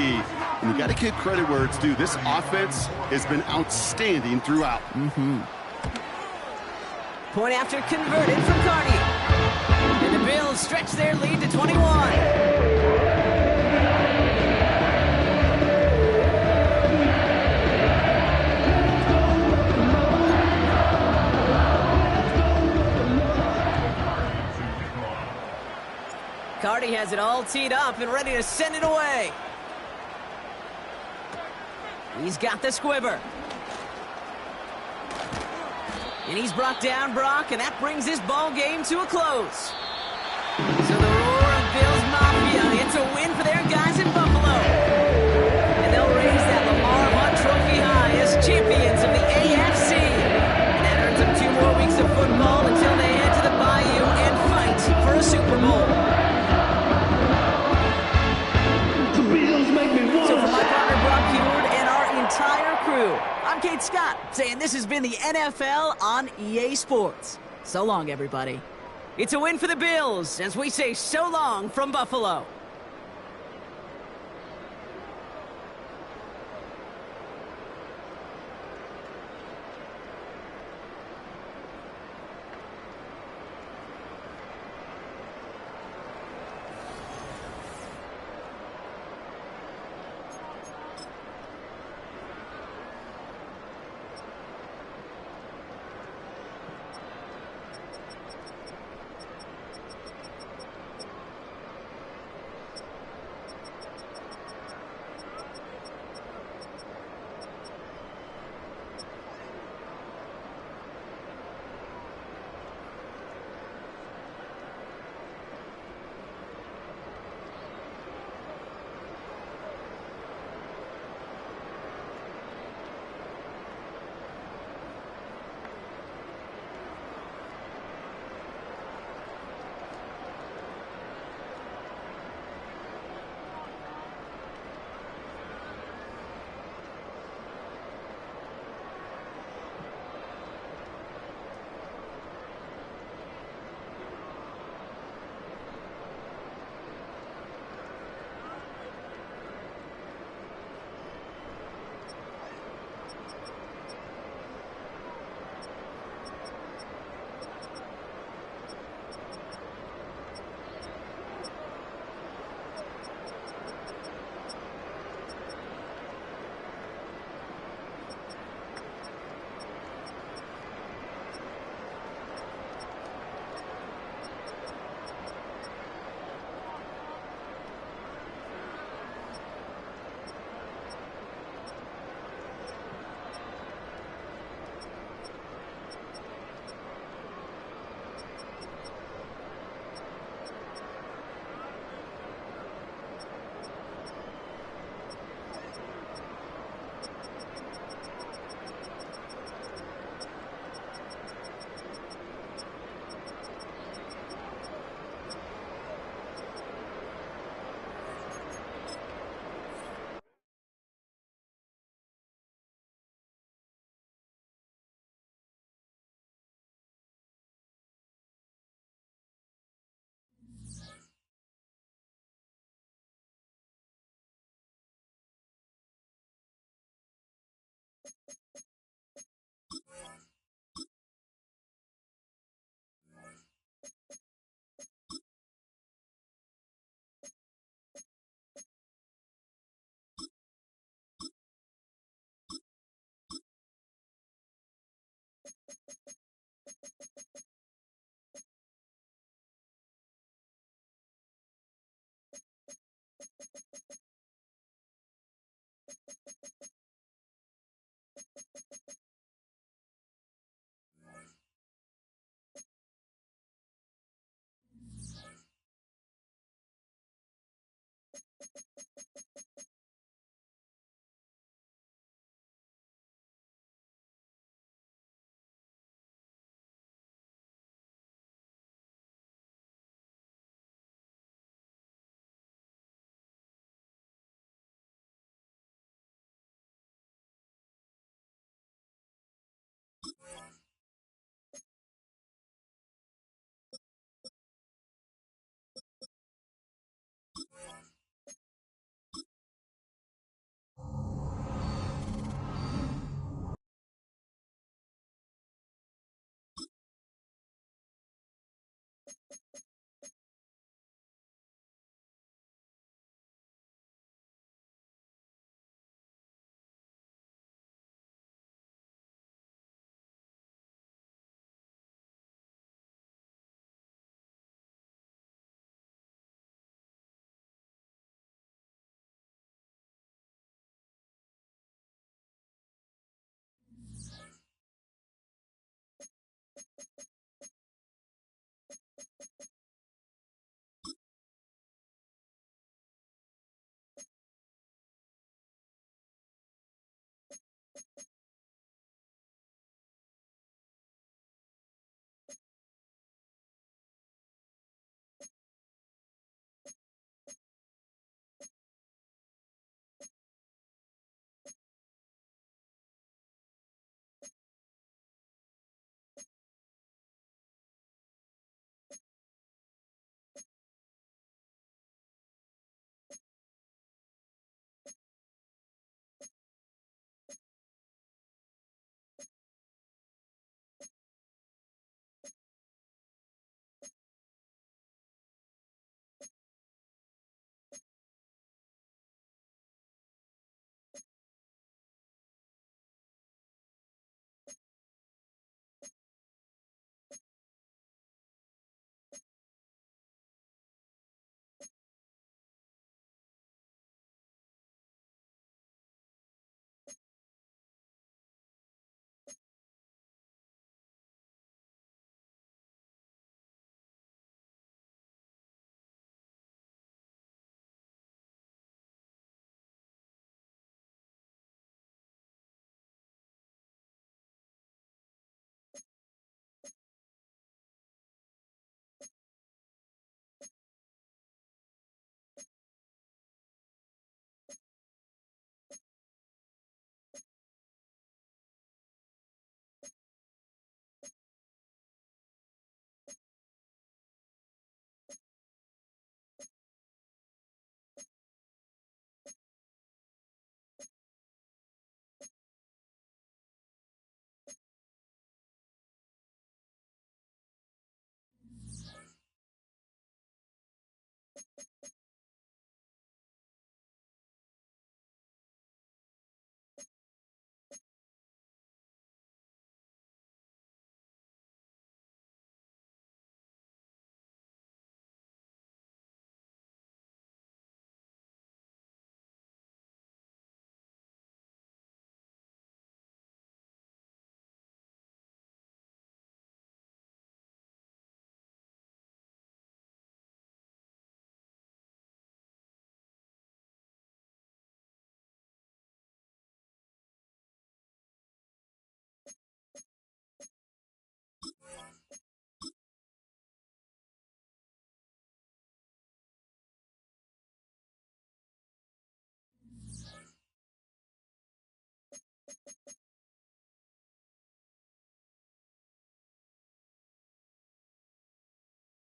Speaker 3: And you got to give credit where it's due. This offense has been outstanding throughout.
Speaker 2: Point after converted from Carney. And the Bills stretch their lead to 21. Cardi has it all teed up and ready to send it away. He's got the squibber. And he's brought down, Brock, and that brings this ball game to a close. So the roar of Bills Mafia, it's a win for their guys in Buffalo. And they'll raise that Lamar Hunt trophy high as champions of the AFC. And that earns them 2 more weeks of football until they head to the Bayou and fight for a Super Bowl. So for my partner, Brock Heward, and our entire crew, I'm Kate Scott, saying this has been the NFL on EA Sports. So long, everybody. It's a win for the Bills as we say so long from Buffalo.